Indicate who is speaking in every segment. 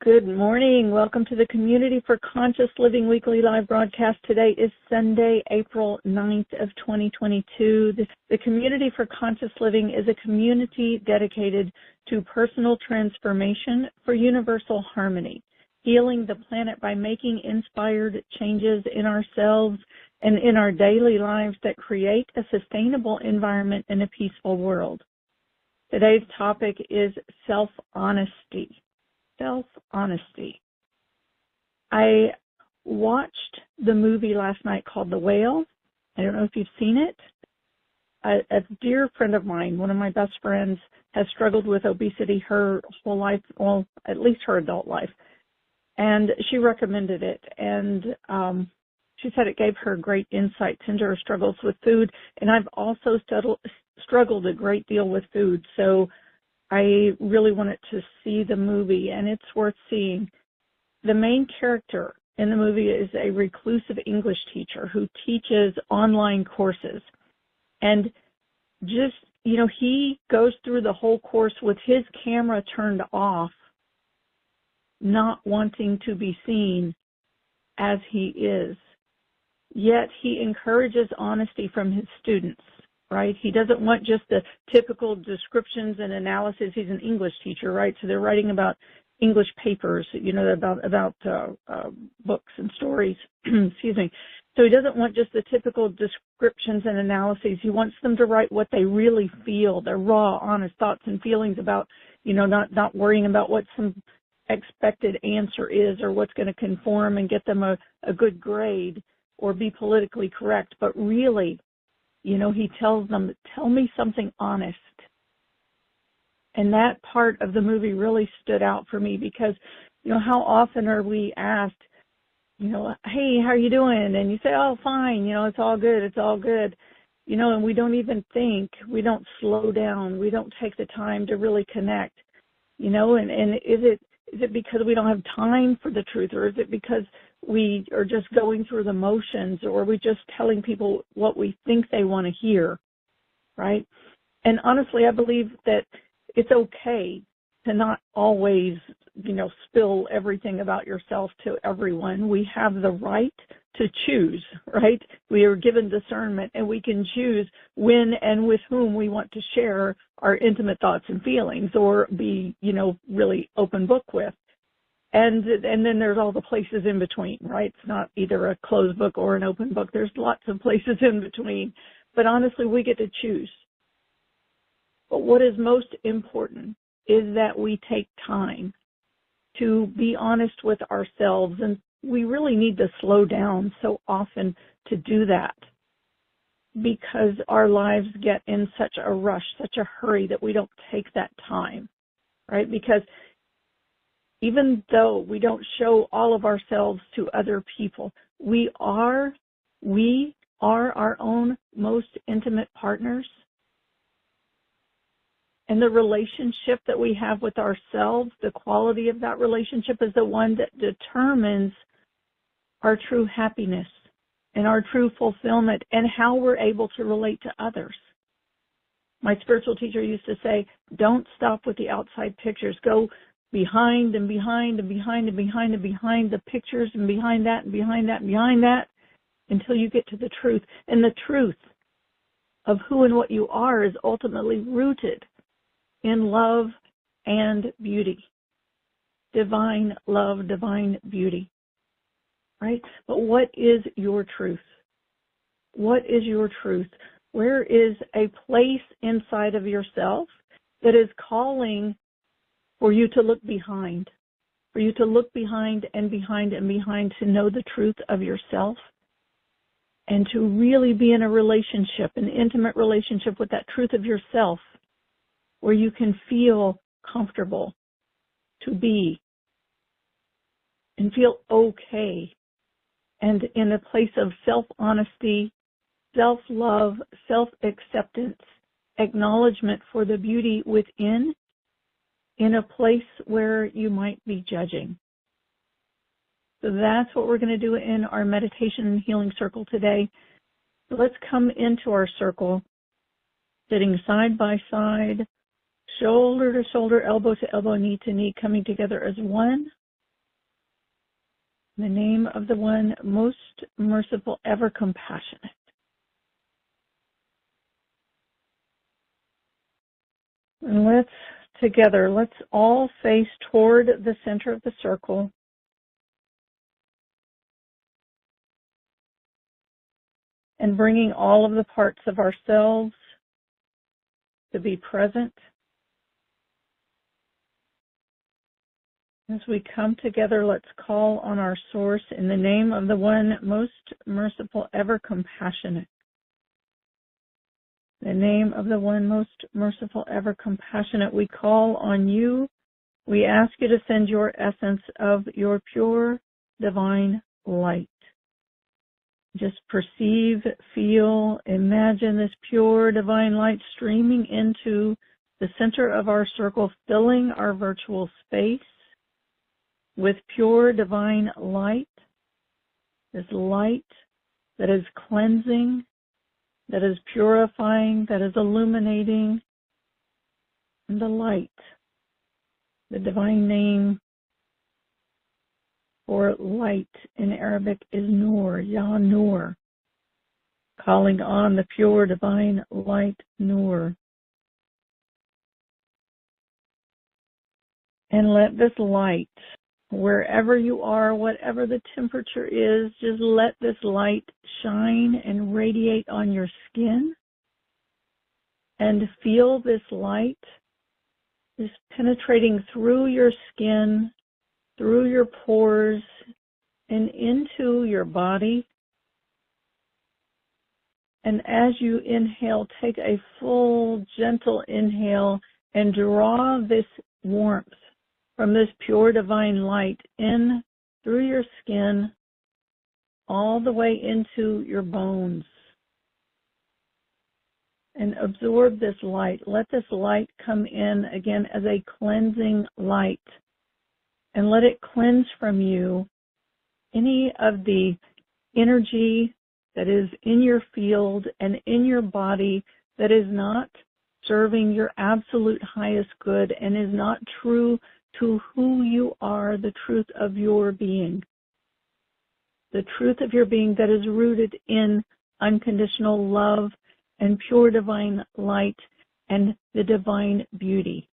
Speaker 1: Good morning. Welcome to the Community for Conscious Living weekly live broadcast. Today is Sunday, April 9th of 2022. The Community for Conscious Living is a community dedicated to personal transformation for universal harmony, healing the planet by making inspired changes in ourselves and in our daily lives that create a sustainable environment and a peaceful world. Today's topic is self-honesty. Self-honesty. I watched the movie last night called The Whale. I don't know if you've seen it. A dear friend of mine, one of my best friends, has struggled with obesity her whole life, well, at least her adult life. And she recommended it. And she said it gave her great insights into her struggles with food. And I've also struggled a great deal with food. So I really wanted to see the movie, and it's worth seeing. The main character in the movie is a reclusive English teacher who teaches online courses. And just, he goes through the whole course with his camera turned off, not wanting to be seen as he is. Yet he encourages honesty from his students. Right? He doesn't want just the typical descriptions and analysis. He's an English teacher, right? So they're writing about English papers, about books and stories. Excuse me. So he doesn't want just the typical descriptions and analyses. He wants them to write what they really feel, their raw, honest thoughts and feelings about, not worrying about what some expected answer is or what's going to conform and get them a good grade or be politically correct, but really, he tells them, tell me something honest. And that part of the movie really stood out for me because, how often are we asked, hey, how are you doing? And you say, oh, fine, it's all good. And we don't even think, we don't slow down, we don't take the time to really connect, and is it because we don't have time for the truth, or is it because we are just going through the motions, or are we just telling people what we think they want to hear, right? And honestly, I believe that it's okay to not always, spill everything about yourself to everyone. We have the right to choose, right? We are given discernment, and we can choose when and with whom we want to share our intimate thoughts and feelings or be, really open book with. And then there's all the places in between, right? It's not either a closed book or an open book. There's lots of places in between. But honestly, we get to choose. But what is most important is that we take time to be honest with ourselves. And we really need to slow down so often to do that because our lives get in such a rush, such a hurry that we don't take that time, right? Because even though we don't show all of ourselves to other people, we are our own most intimate partners. And the relationship that we have with ourselves, the quality of that relationship is the one that determines our true happiness and our true fulfillment and how we're able to relate to others. My spiritual teacher used to say, don't stop with the outside pictures. Go behind and behind and behind and behind and behind the pictures and behind that and behind that and behind that until you get to the truth. And the truth of who and what you are is ultimately rooted in love and beauty. Divine love, divine beauty. Right? But what is your truth? What is your truth? Where is a place inside of yourself that is calling for you to look behind, for you to look behind and behind and behind to know the truth of yourself and to really be in a relationship, an intimate relationship with that truth of yourself where you can feel comfortable to be and feel okay and in a place of self-honesty, self-love, self-acceptance, acknowledgement for the beauty within in a place where you might be judging. So that's what we're going to do in our meditation and healing circle today. So let's come into our circle, sitting side by side, shoulder to shoulder, elbow to elbow, knee to knee, coming together as one. In the name of the one most merciful, ever compassionate. And let's all face toward the center of the circle. And bringing all of the parts of ourselves to be present. As we come together, let's call on our source in the name of the one most merciful, ever compassionate. In the name of the one most merciful, ever compassionate, we call on you. We ask you to send your essence of your pure divine light. Just perceive, feel, imagine this pure divine light streaming into the center of our circle, filling our virtual space with pure divine light. This light that is cleansing, that is purifying, that is illuminating. And the light, the divine name for light in Arabic is Nur, Ya Nur, calling on the pure divine light, Nur. And let this light, wherever you are, whatever the temperature is, just let this light shine and radiate on your skin. And feel this light just penetrating through your skin, through your pores, and into your body. And as you inhale, take a full, gentle inhale and draw this warmth from this pure divine light in through your skin, all the way into your bones. And absorb this light. Let this light come in again as a cleansing light. And let it cleanse from you any of the energy that is in your field and in your body that is not serving your absolute highest good and is not true to who you are, the truth of your being. The truth of your being that is rooted in unconditional love and pure divine light and the divine beauty.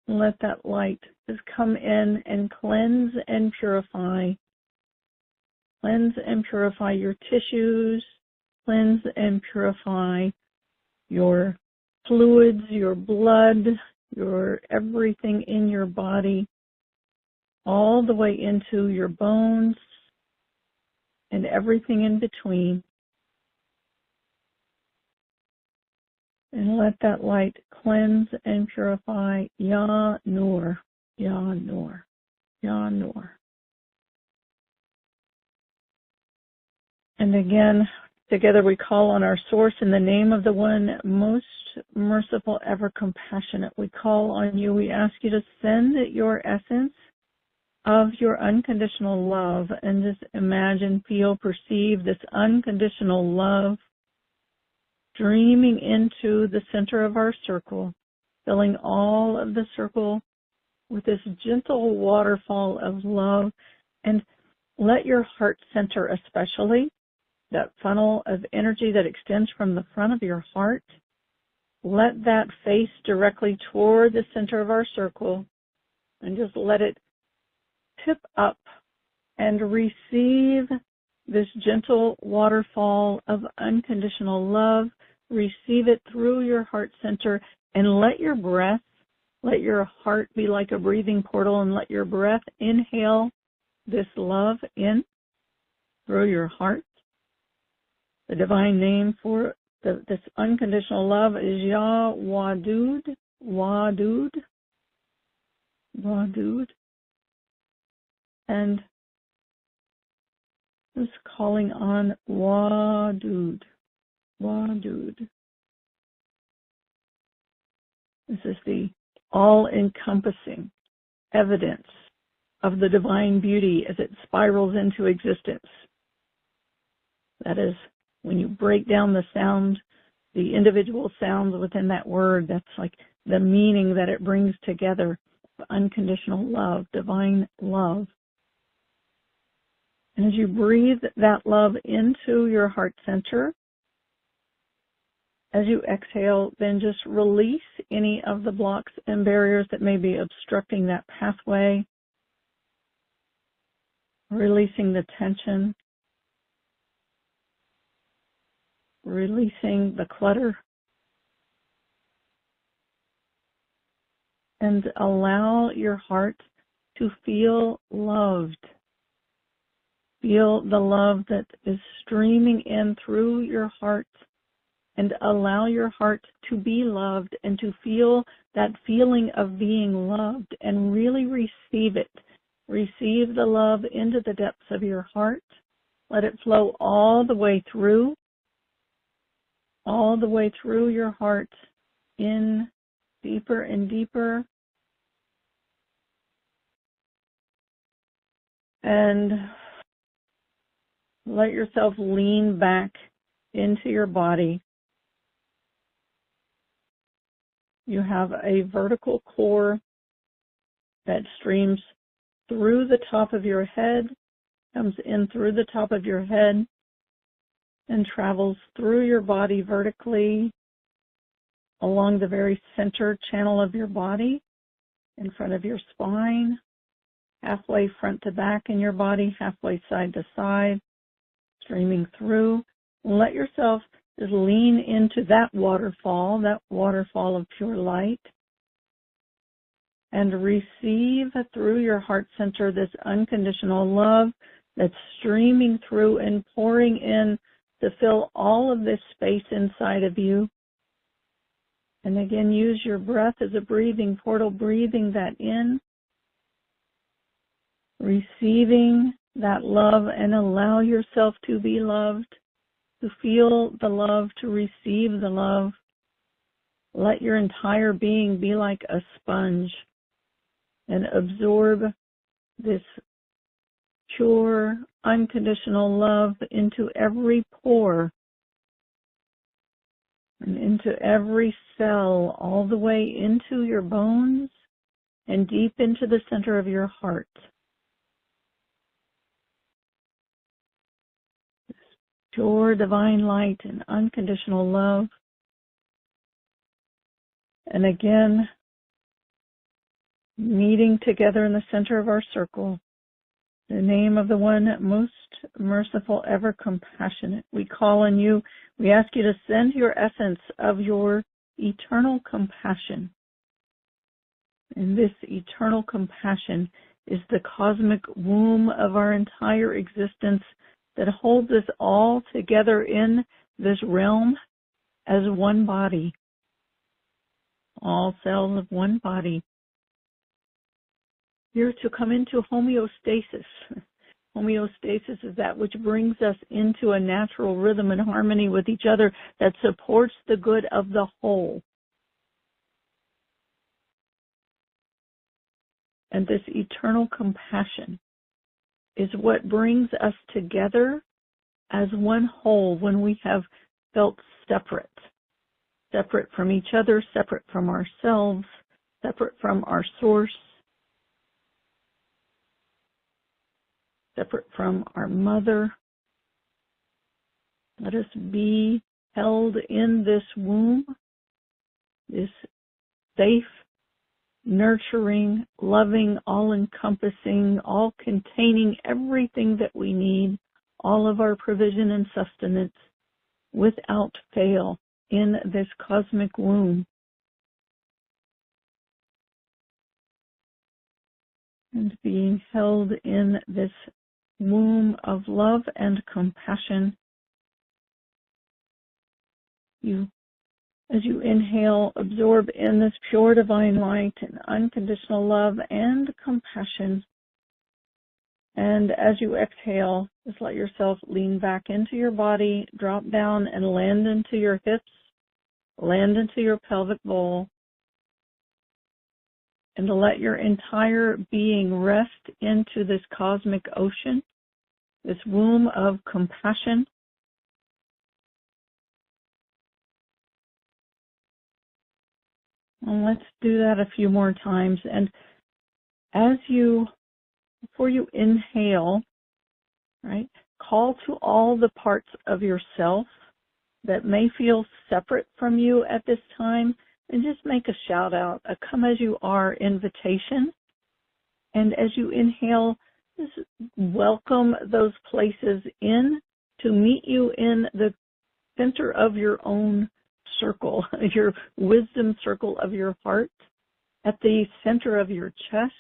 Speaker 1: Let that light just come in and cleanse and purify. Cleanse and purify your tissues. Cleanse and purify your fluids, your blood, your everything in your body, all the way into your bones and everything in between. And let that light cleanse and purify. Ya Nur, Ya Nur, Ya Nur. And again, together we call on our source in the name of the one most merciful, ever compassionate. We call on you. We ask you to send your essence of your unconditional love and just imagine, feel, perceive this unconditional love streaming into the center of our circle, filling all of the circle with this gentle waterfall of love. And let your heart center especially, that funnel of energy that extends from the front of your heart, let that face directly toward the center of our circle and just let it tip up and receive this gentle waterfall of unconditional love. Receive it through your heart center and let your breath, let your heart be like a breathing portal and let your breath inhale this love in through your heart. The divine name for this unconditional love is Ya Wadud, Wadud, Wadud. And just calling on Wadud, Wadud. This is the all-encompassing evidence of the divine beauty as it spirals into existence. That is, when you break down the sound, the individual sounds within that word, that's like the meaning that it brings together. unconditional love, divine love. And as you breathe that love into your heart center, as you exhale, then just release any of the blocks and barriers that may be obstructing that pathway, releasing the tension, releasing the clutter, and allow your heart to feel loved. Feel the love that is streaming in through your heart, and allow your heart to be loved and to feel that feeling of being loved and really receive it. Receive the love into the depths of your heart. Let it flow all the way through your heart, in deeper and deeper. And let yourself lean back into your body. You have a vertical core that streams through the top of your head, comes in through the top of your head, and travels through your body vertically along the very center channel of your body, in front of your spine, halfway front to back in your body, halfway side to side, streaming through. Let yourself just lean into that waterfall of pure light, and receive through your heart center this unconditional love that's streaming through and pouring in to fill all of this space inside of you. And again, use your breath as a breathing portal, breathing that in, receiving that love, and allow yourself to be loved, to feel the love, to receive the love. Let your entire being be like a sponge and absorb this pure, unconditional love into every pore and into every cell, all the way into your bones and deep into the center of your heart. This pure divine light and unconditional love. And again, meeting together in the center of our circle, the name of the one most merciful, ever compassionate. We call on you. We ask you to send your essence of your eternal compassion. And this eternal compassion is the cosmic womb of our entire existence that holds us all together in this realm as one body. All cells of one body. You're to come into homeostasis. Homeostasis is that which brings us into a natural rhythm and harmony with each other that supports the good of the whole. And this eternal compassion is what brings us together as one whole when we have felt separate. Separate from each other, separate from ourselves, separate from our source, separate from our mother. Let us be held in this womb, this safe, nurturing, loving, all-encompassing, all-containing everything that we need, all of our provision and sustenance, without fail, in this cosmic womb. And being held in this womb of love and compassion, as you inhale, absorb in this pure divine light and unconditional love and compassion. And as you exhale, just let yourself lean back into your body, drop down and land into your hips, land into your pelvic bowl, and to let your entire being rest into this cosmic ocean, this womb of compassion. And let's do that a few more times. And before you inhale, right, call to all the parts of yourself that may feel separate from you at this time, and just make a shout out, a come as you are invitation. And as you inhale, just welcome those places in to meet you in the center of your own circle, your wisdom circle of your heart, at the center of your chest,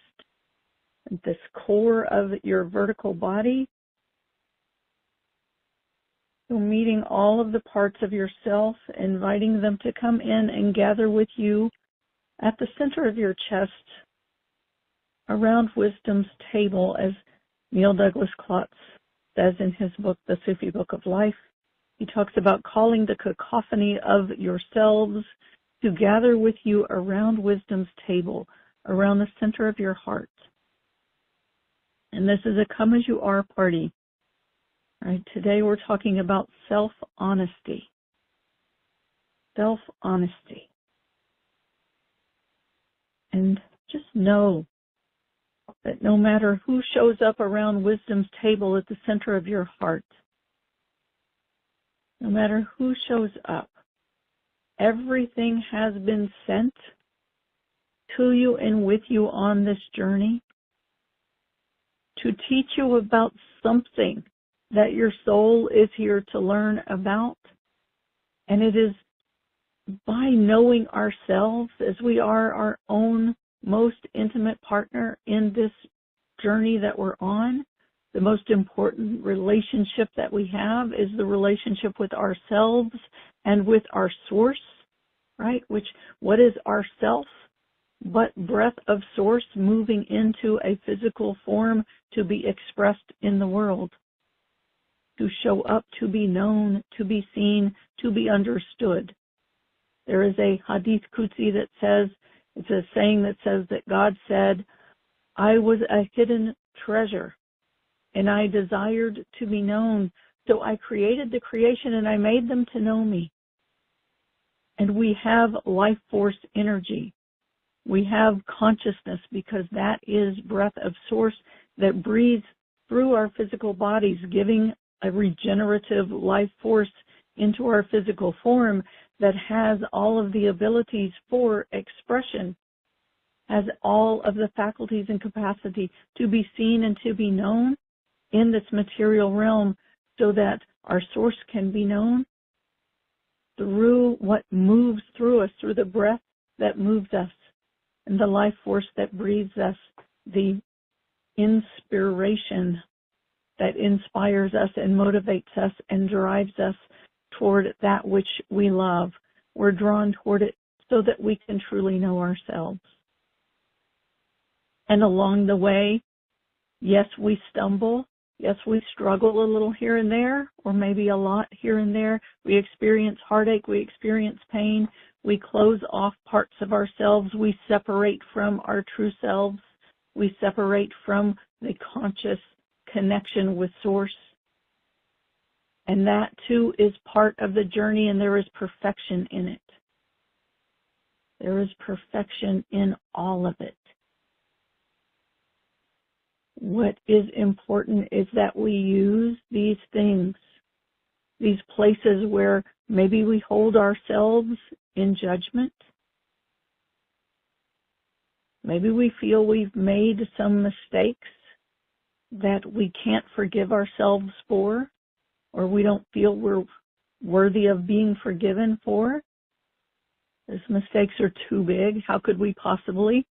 Speaker 1: at this core of your vertical body. So meeting all of the parts of yourself, inviting them to come in and gather with you at the center of your chest, around wisdom's table, as Neil Douglas Klotz says in his book, The Sufi Book of Life. He talks about calling the cacophony of yourselves to gather with you around wisdom's table, around the center of your heart. And this is a come as you are party. Right, today we're talking about self-honesty. Self-honesty. And just know that no matter who shows up around wisdom's table at the center of your heart, no matter who shows up, everything has been sent to you and with you on this journey to teach you about something that your soul is here to learn about. And it is by knowing ourselves, as we are our own most intimate partner in this journey that we're on, the most important relationship that we have is the relationship with ourselves and with our source, right? What is ourself but breath of source moving into a physical form to be expressed in the world, to show up, to be known, to be seen, to be understood. There is a hadith Qudsi that says, it's a saying that says that God said, I was a hidden treasure and I desired to be known. So I created the creation and I made them to know me. And we have life force energy. We have consciousness because that is breath of source that breathes through our physical bodies, giving a regenerative life force into our physical form that has all of the abilities for expression, has all of the faculties and capacity to be seen and to be known in this material realm, so that our source can be known through what moves through us, through the breath that moves us and the life force that breathes us, the inspiration that inspires us and motivates us and drives us toward that which we love. We're drawn toward it so that we can truly know ourselves. And along the way, yes, we stumble. Yes, we struggle a little here and there, or maybe a lot here and there. We experience heartache. We experience pain. We close off parts of ourselves. We separate from our true selves. We separate from the conscious connection with Source. And that, too, is part of the journey, and there is perfection in it. There is perfection in all of it. What is important is that we use these things, these places where maybe we hold ourselves in judgment. Maybe we feel we've made some mistakes that we can't forgive ourselves for, or we don't feel we're worthy of being forgiven for. Those mistakes are too big. How could we possibly?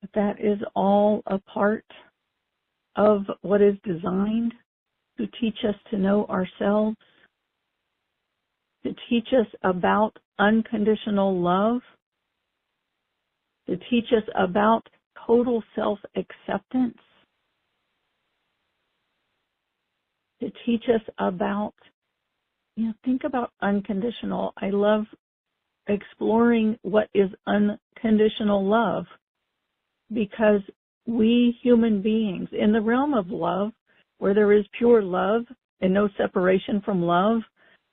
Speaker 1: But that is all a part of what is designed to teach us to know ourselves, to teach us about unconditional love, to teach us about total self-acceptance, to teach us about, think about unconditional. I love exploring what is unconditional love, because we human beings, in the realm of love, where there is pure love and no separation from love,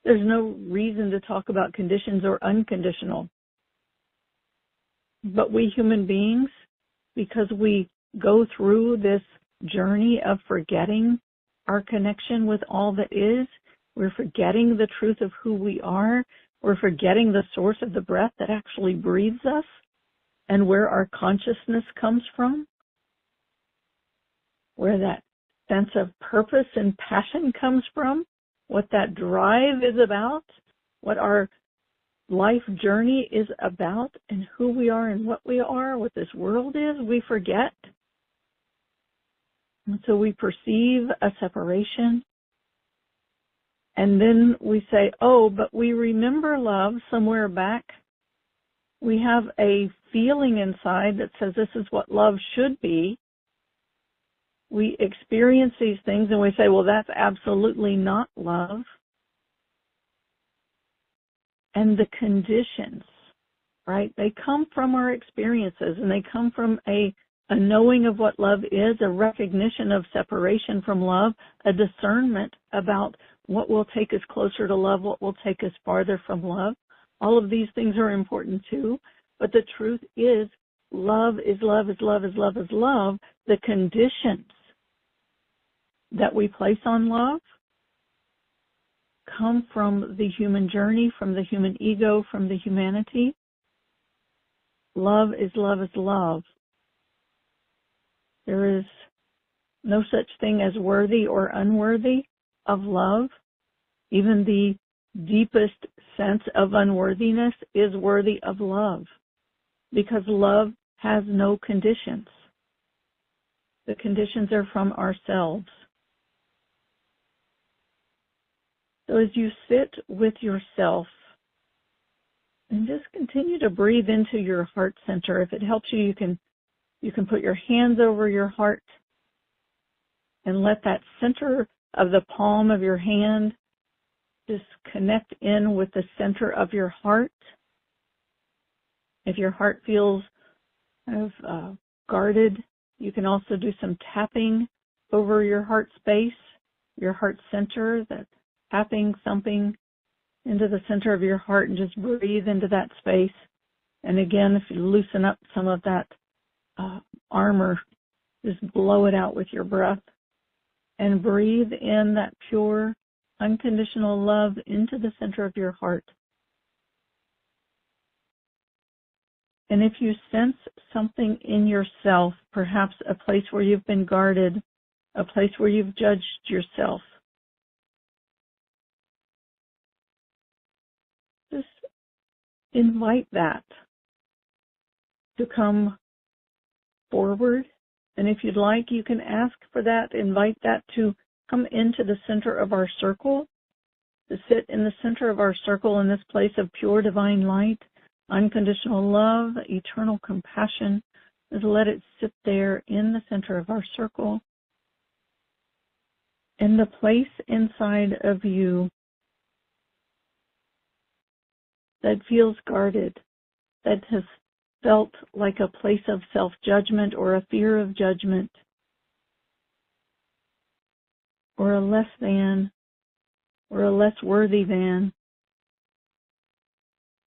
Speaker 1: There's no reason to talk about conditions or unconditional. But we human beings, because we go through this journey of forgetting our connection with all that is, we're forgetting the truth of who we are, we're forgetting the source of the breath that actually breathes us and where our consciousness comes from, where that sense of purpose and passion comes from, what that drive is about, what our life journey is about, and who we are and what we are, what this world is, we forget. And so we perceive a separation. And then we say, oh, but we remember love somewhere back. We have a feeling inside that says this is what love should be. We experience these things and we say, well, that's absolutely not love. And the conditions, right, they come from our experiences, and they come from a knowing of what love is, a recognition of separation from love, a discernment about what will take us closer to love, what will take us farther from love. All of these things are important too, but the truth is love is love is love is love is love. The conditions that we place on love come from the human journey, from the human ego, from the humanity. Love is love is love. There is no such thing as worthy or unworthy of love. Even the deepest sense of unworthiness is worthy of love, because love has no conditions. The conditions are from ourselves. So as you sit with yourself and just continue to breathe into your heart center. If it helps you, you can put your hands over your heart and let that center of the palm of your hand just connect in with the center of your heart. If your heart feels kind of guarded, you can also do some tapping over your heart space, your heart center, that tapping, thumping into the center of your heart, and just breathe into that space. And again, if you loosen up some of that armor, just blow it out with your breath and breathe in that pure, unconditional love into the center of your heart. And if you sense something in yourself, perhaps a place where you've been guarded, a place where you've judged yourself, just invite that to come forward. And if you'd like, you can ask for that, invite that to come into the center of our circle, to sit in the center of our circle in this place of pure divine light, unconditional love, eternal compassion. Just let it sit there in the center of our circle. In the place inside of you that feels guarded, that has felt like a place of self-judgment or a fear of judgment, or a less than, or a less worthy than.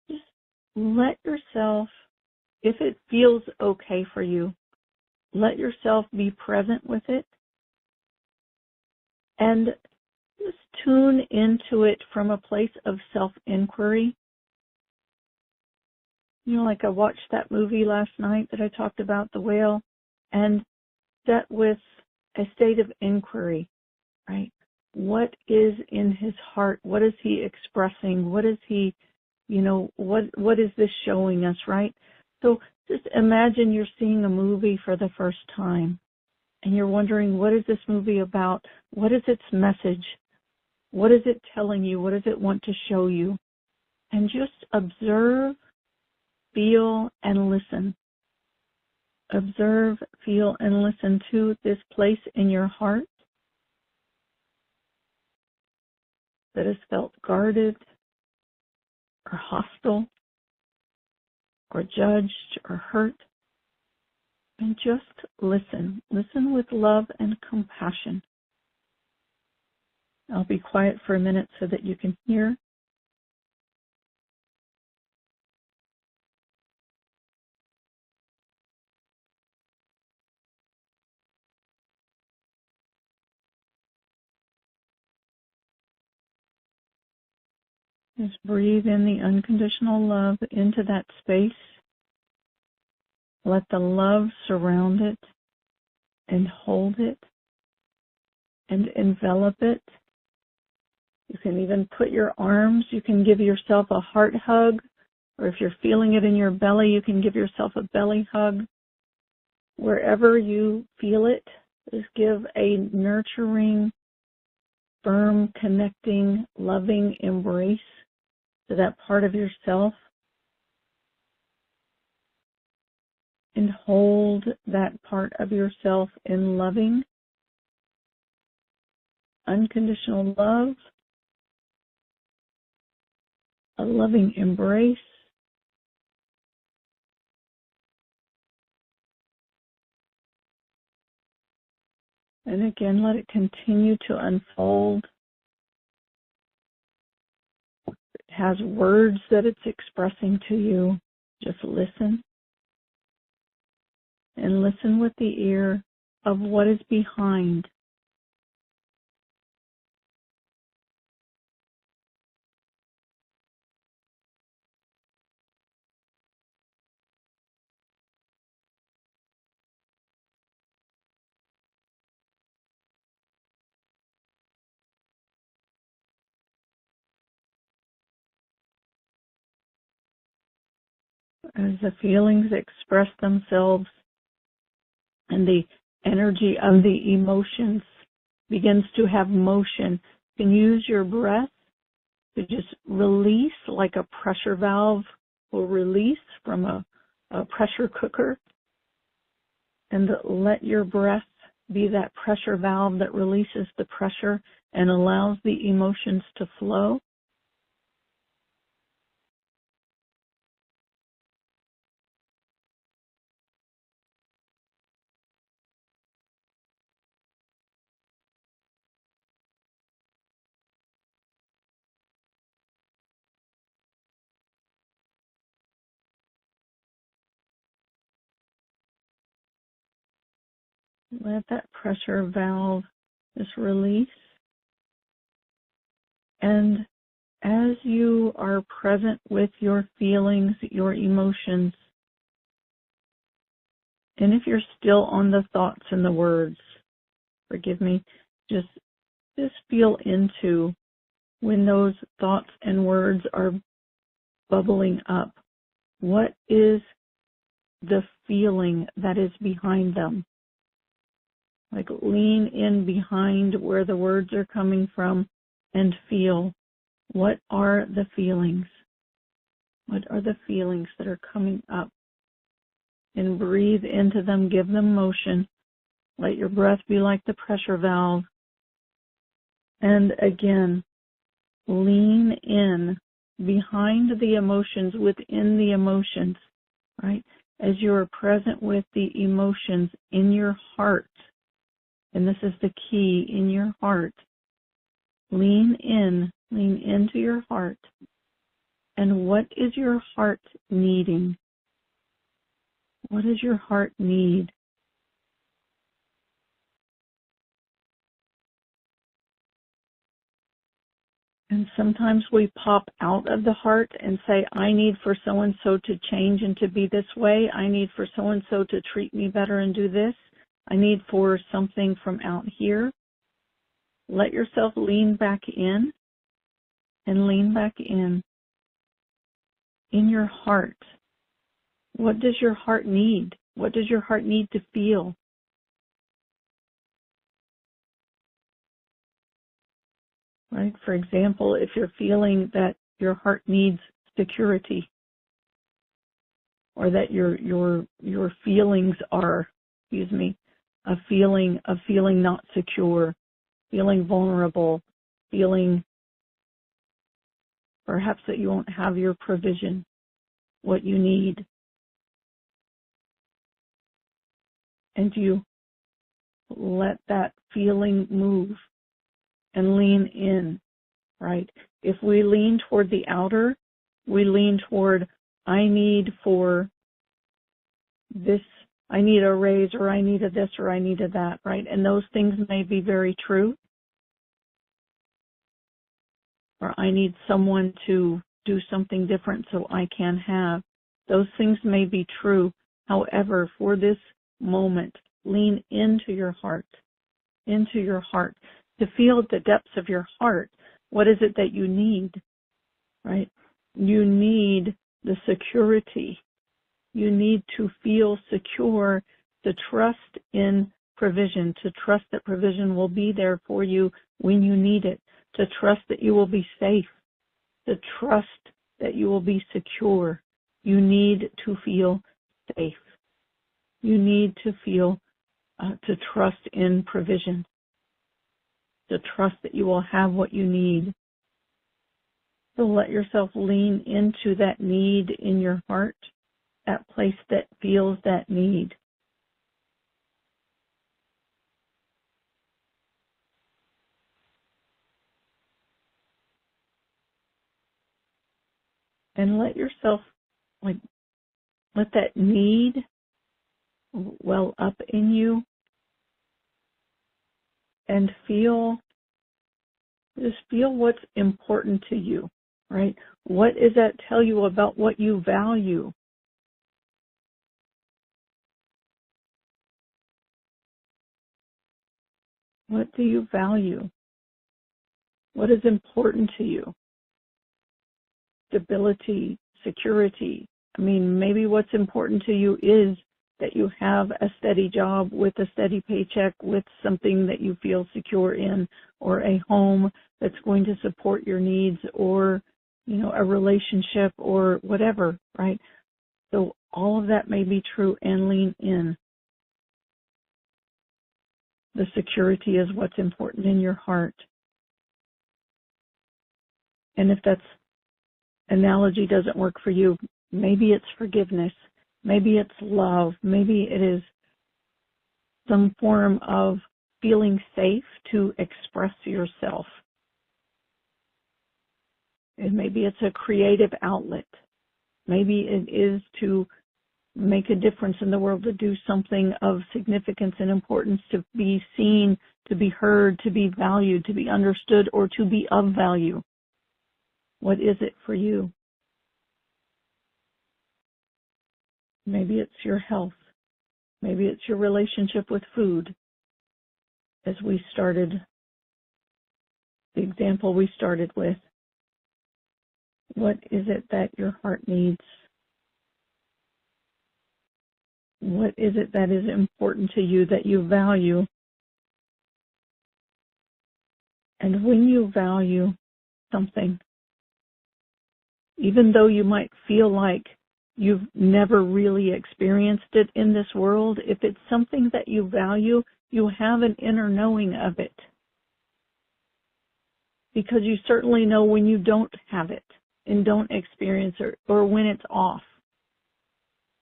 Speaker 1: Just let yourself, if it feels okay for you, let yourself be present with it and just tune into it from a place of self-inquiry. You know, like I watched that movie last night that I talked about, The Whale, and that with a state of inquiry, right? What is in his heart? What is he expressing? What is he, what is this showing us, right? So just imagine you're seeing a movie for the first time and you're wondering, what is this movie about? What is its message? What is it telling you? What does it want to show you? And just observe, feel, and listen. Observe, feel, and listen to this place in your heart that has felt guarded or hostile or judged or hurt. And just listen. Listen with love and compassion. I'll be quiet for a minute so that you can hear. Just breathe in the unconditional love into that space. Let the love surround it and hold it and envelop it. You can even put your arms, you can give yourself a heart hug, or if you're feeling it in your belly, you can give yourself a belly hug. Wherever you feel it, just give a nurturing, firm, connecting, loving embrace to that part of yourself. And hold that part of yourself in loving, unconditional love, a loving embrace. And again, let it continue to unfold. It has words that it's expressing to you. Just listen. And listen with the ear of what is behind. As the feelings express themselves and the energy of the emotions begins to have motion, you can use your breath to just release like a pressure valve will release from a pressure cooker, and let your breath be that pressure valve that releases the pressure and allows the emotions to flow. Let that pressure valve just release. And as you are present with your feelings, your emotions, and if you're still on the thoughts and the words, forgive me, just feel into when those thoughts and words are bubbling up. What is the feeling that is behind them? Like lean in behind where the words are coming from and feel, what are the feelings? What are the feelings that are coming up? And breathe into them, give them motion. Let your breath be like the pressure valve. And again, lean in behind the emotions, within the emotions, right? As you are present with the emotions in your heart, and this is the key, in your heart, lean into your heart. And what is your heart needing? What does your heart need? And sometimes we pop out of the heart and say, I need for so-and-so to change and to be this way. I need for so-and-so to treat me better and do this. I need for something from out here. Let yourself lean back in and lean back in your heart. What does your heart need? What does your heart need to feel? Right? For example, if you're feeling that your heart needs security, or that your feelings are, a feeling not secure, feeling vulnerable, feeling perhaps that you won't have your provision, what you need. And you let that feeling move and lean in, right? If we lean toward the outer, we lean toward, I need for this, I need a raise, or I need a this, or I need a that, right? And those things may be very true. Or I need someone to do something different so I can have. Those things may be true. However, for this moment, lean into your heart, to feel at the depths of your heart. What is it that you need, right? You need the security. You need to feel secure, to trust in provision, to trust that provision will be there for you when you need it, to trust that you will be safe, to trust that you will be secure. You need to feel safe. You need to feel, to trust in provision, to trust that you will have what you need. So let yourself lean into that need in your heart, that place that feels that need. And let yourself, let that need well up in you, and just feel what's important to you, right? What does that tell you about what you value? What do you value? What is important to you? Stability, security. I mean, maybe what's important to you is that you have a steady job with a steady paycheck, with something that you feel secure in, or a home that's going to support your needs, or, a relationship, or whatever, right? So all of that may be true, and lean in. The security is what's important in your heart. And if that analogy doesn't work for you, maybe it's forgiveness, maybe it's love, maybe it is some form of feeling safe to express yourself. And maybe it's a creative outlet. Maybe it is to make a difference in the world, to do something of significance and importance, to be seen, to be heard, to be valued, to be understood, or to be of value. What is it for you? Maybe it's your health. Maybe it's your relationship with food. As we started, the example we started with, what is it that your heart needs? What is it that is important to you, that you value? And when you value something, even though you might feel like you've never really experienced it in this world, if it's something that you value, you have an inner knowing of it. Because you certainly know when you don't have it and don't experience it, or when it's off.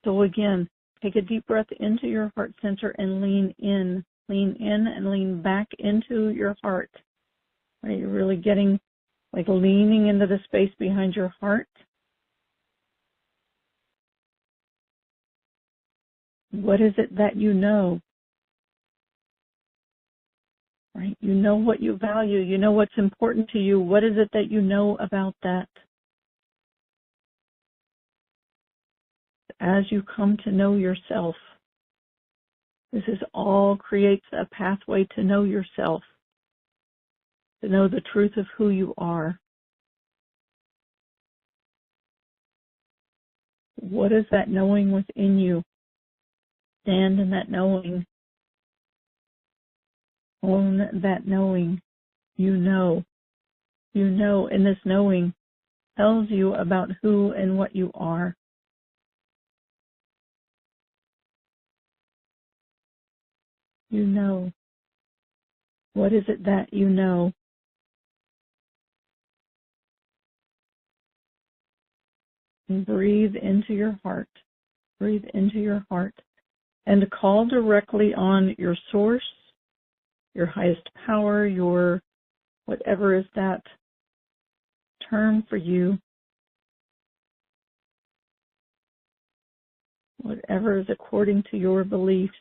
Speaker 1: So again, take a deep breath into your heart center and lean in. Lean in and lean back into your heart. Right? You're really getting, leaning into the space behind your heart. What is it that you know? Right? You know what you value. You know what's important to you. What is it that you know about that? As you come to know yourself, this is all creates a pathway to know yourself, to know the truth of who you are. What is that knowing within you? Stand in that knowing. Own that knowing. You know. You know, and this knowing tells you about who and what you are. You know. What is it that you know? And breathe into your heart. Breathe into your heart. And call directly on your source, your highest power, your whatever is that term for you, whatever is according to your beliefs,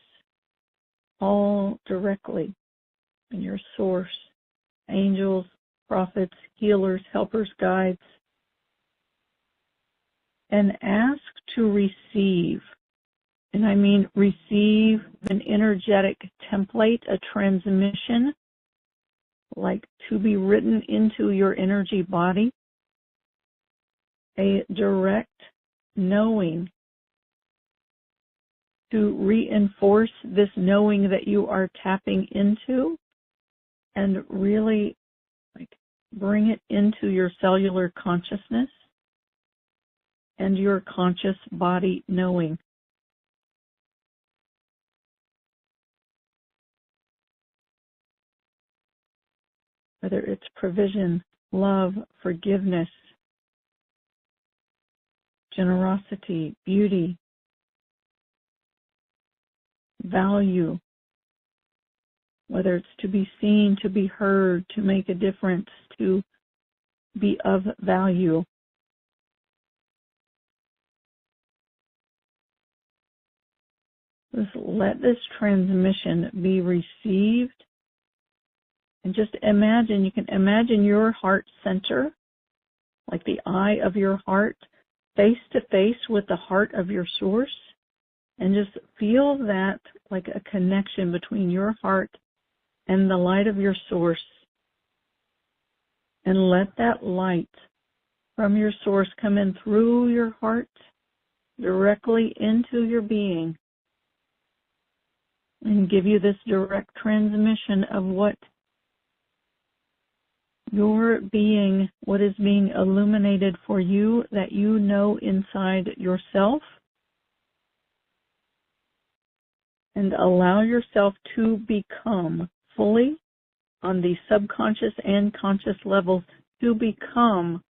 Speaker 1: all directly in your source, angels, prophets, healers, helpers, guides, and ask to receive. And I mean receive an energetic template, a transmission, like to be written into your energy body, a direct knowing to reinforce this knowing that you are tapping into and really bring it into your cellular consciousness and your conscious body knowing. Whether it's provision, love, forgiveness, generosity, beauty, value, whether it's to be seen, to be heard, to make a difference, to be of value. Just let this transmission be received. And just imagine, you can imagine your heart center, like the eye of your heart, face to face with the heart of your source. And just feel that like a connection between your heart and the light of your source. And let that light from your source come in through your heart, directly into your being, and give you this direct transmission of what your being, what is being illuminated for you that you know inside yourself. And allow yourself to become fully on the subconscious and conscious levels, to become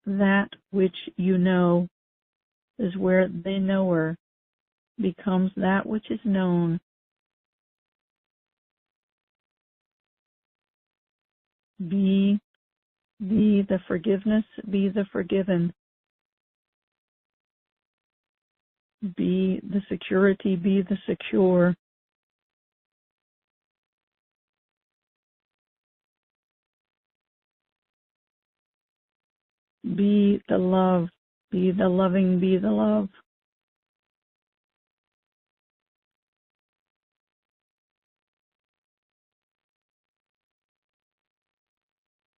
Speaker 1: that which you know is where the knower becomes that which is known. Be the forgiveness, be the forgiven. Be the security, be the secure. Be the love, be the loving, be the love.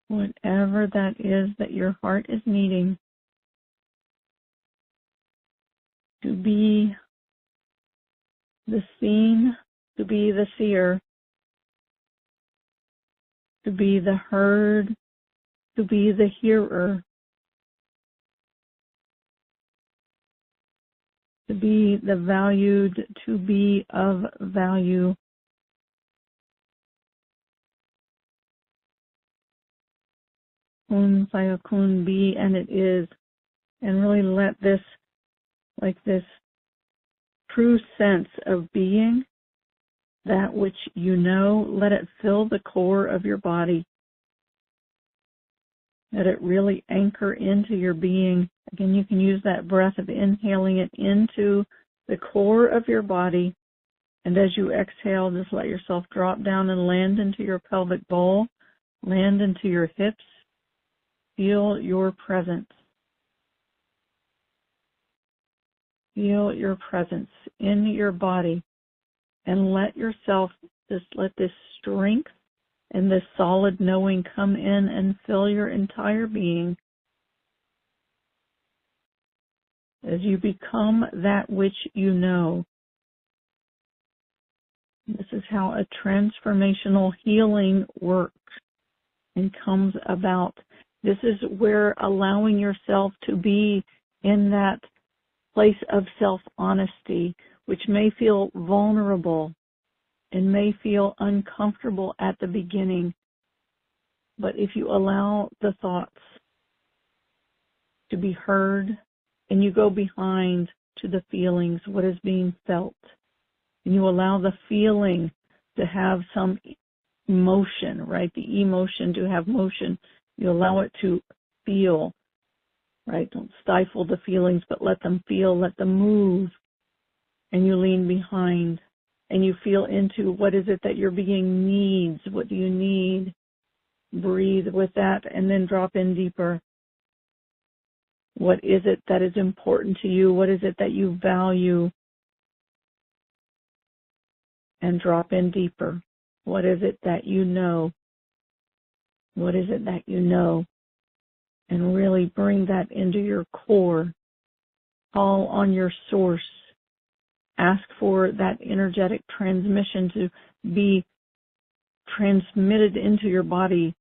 Speaker 1: Whatever that is that your heart is needing, to be the seen, to be the seer, to be the heard, to be the hearer, to be the valued, to be of value. Kun Sayakun, be, and it is. And really let this, like this true sense of being, that which you know, let it fill the core of your body. Let it really anchor into your being. Again, you can use that breath of inhaling it into the core of your body. And as you exhale, just let yourself drop down and land into your pelvic bowl, land into your hips. Feel your presence. Feel your presence in your body. And let yourself, just let this strength and this solid knowing come in and fill your entire being as you become that which you know. This is how a transformational healing works and comes about. This is where allowing yourself to be in that place of self-honesty, which may feel vulnerable and may feel uncomfortable at the beginning. But if you allow the thoughts to be heard and you go behind to the feelings, what is being felt, and you allow the feeling to have some motion, right? The emotion to have motion. You allow it to feel, right? Don't stifle the feelings, but let them feel, let them move. And you lean behind and you feel into what is it that your being needs? What do you need? Breathe with that and then drop in deeper. What is it that is important to you? What is it that you value? And drop in deeper. What is it that you know? What is it that you know? And really bring that into your core. Call on your source. Ask for that energetic transmission to be transmitted into your body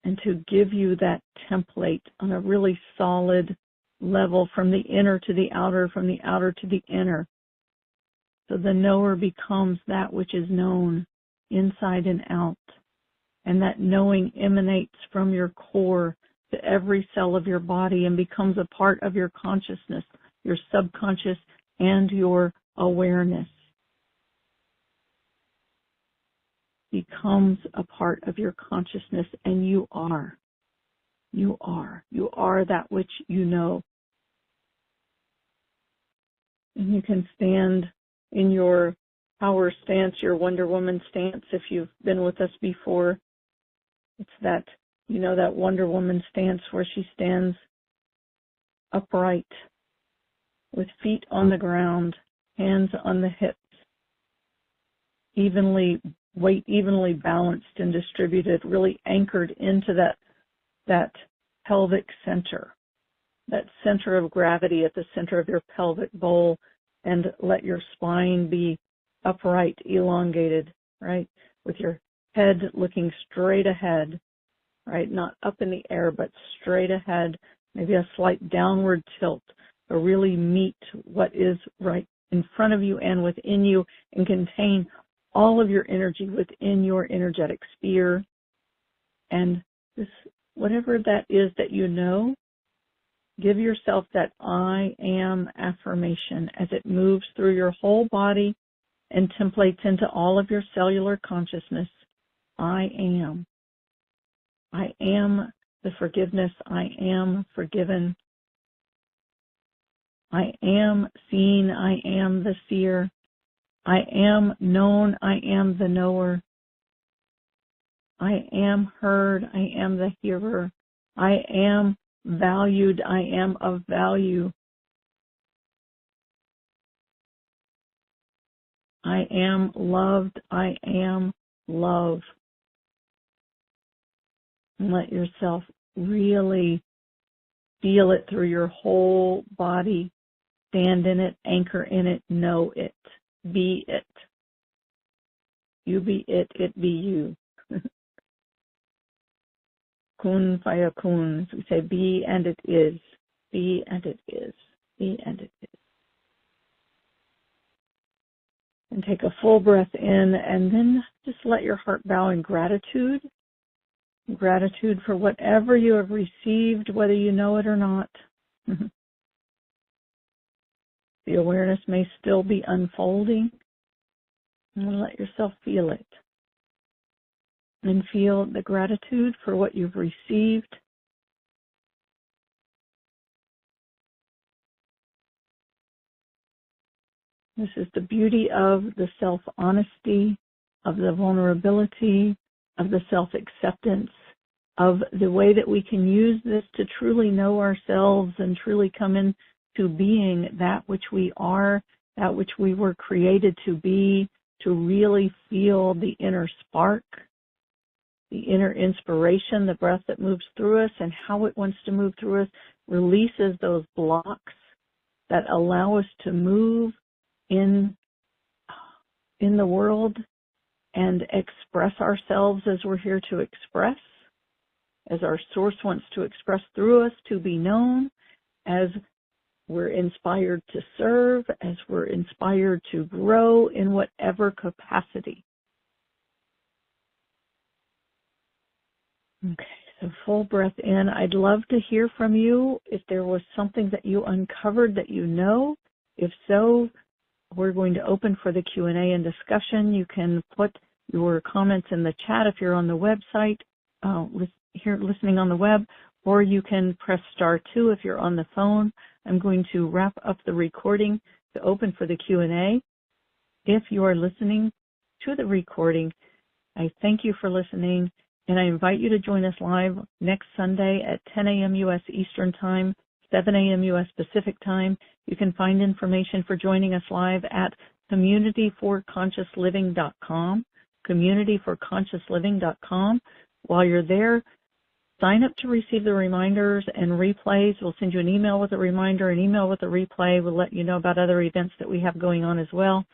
Speaker 1: and to give you that template on a really solid level from the inner to the outer, from the outer to the inner. So the knower becomes that which is known inside and out. And that knowing emanates from your core to every cell of your body and becomes a part of your consciousness, your subconscious, and your awareness. Becomes a part of your consciousness, and you are. You are. You are that which you know. And you can stand in your power stance, your Wonder Woman stance, if you've been with us before. It's that, you know, that Wonder Woman stance where she stands upright with feet on the ground, hands on the hips, weight evenly balanced and distributed, really anchored into that pelvic center, that center of gravity at the center of your pelvic bowl, and let your spine be upright, elongated, right? With your head looking straight ahead, right? Not up in the air, but straight ahead, maybe a slight downward tilt, to really meet what is right in front of you and within you and contain all of your energy within your energetic sphere. And this, whatever that is that you know, give yourself that I am affirmation as it moves through your whole body and templates into all of your cellular consciousness. I am. I am the forgiveness. I am forgiven. I am seen. I am the seer. I am known. I am the knower. I am heard. I am the hearer. I am valued. I am of value. I am loved. I am love. And let yourself really feel it through your whole body. Stand in it, anchor in it, know it, be it. You be it, it be you. Kun faya kun. We say be and it is. Be and it is. Be and it is. And take a full breath in and then just let your heart bow in gratitude. Gratitude for whatever you have received, whether you know it or not. The awareness may still be unfolding. And let yourself feel it. And feel the gratitude for what you've received. This is the beauty of the self-honesty, of the vulnerability, of the self-acceptance, of the way that we can use this to truly know ourselves and truly come into being that which we are, that which we were created to be, to really feel the inner spark, the inner inspiration, the breath that moves through us and how it wants to move through us, releases those blocks that allow us to move in the world and express ourselves as we're here to express, as our source wants to express through us, to be known, as we're inspired to serve, as we're inspired to grow in whatever capacity. Okay, so full breath in. I'd love to hear from you if there was something that you uncovered that you know. If so, we're going to open for the Q&A and discussion. You can put your comments in the chat if you're on the website, here listening on the web, or you can press star 2 if you're on the phone. I'm going to wrap up the recording to open for the Q&A. If you are listening to the recording, I thank you for listening, and I invite you to join us live next Sunday at 10 a.m. U.S. Eastern Time, 7 a.m. U.S. Pacific Time. You can find information for joining us live at communityforconsciousliving.com, communityforconsciousliving.com. While you're there, sign up to receive the reminders and replays. We'll send you an email with a reminder, an email with a replay. We'll let you know about other events that we have going on as well.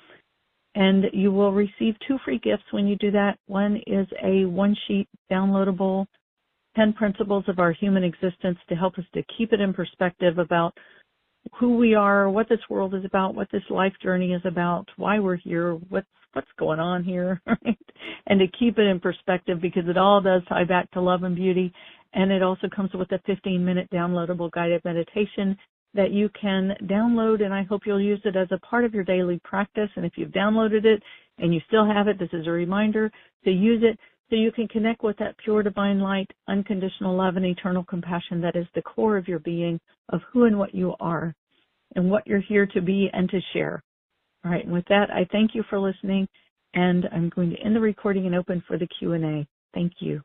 Speaker 1: And you will receive 2 free gifts when you do that. One is a one-sheet downloadable 10 principles of our human existence to help us to keep it in perspective about who we are, what this world is about, what this life journey is about, why we're here, what's going on here, right? And to keep it in perspective, because it all does tie back to love and beauty. And it also comes with a 15-minute downloadable guided meditation that you can download, and I hope you'll use it as a part of your daily practice. And if you've downloaded it and you still have it, this is a reminder to use it so you can connect with that pure divine light, unconditional love, and eternal compassion that is the core of your being, of who and what you are and what you're here to be and to share. All right, and with that, I thank you for listening, and I'm going to end the recording and open for the Q&A. Thank you.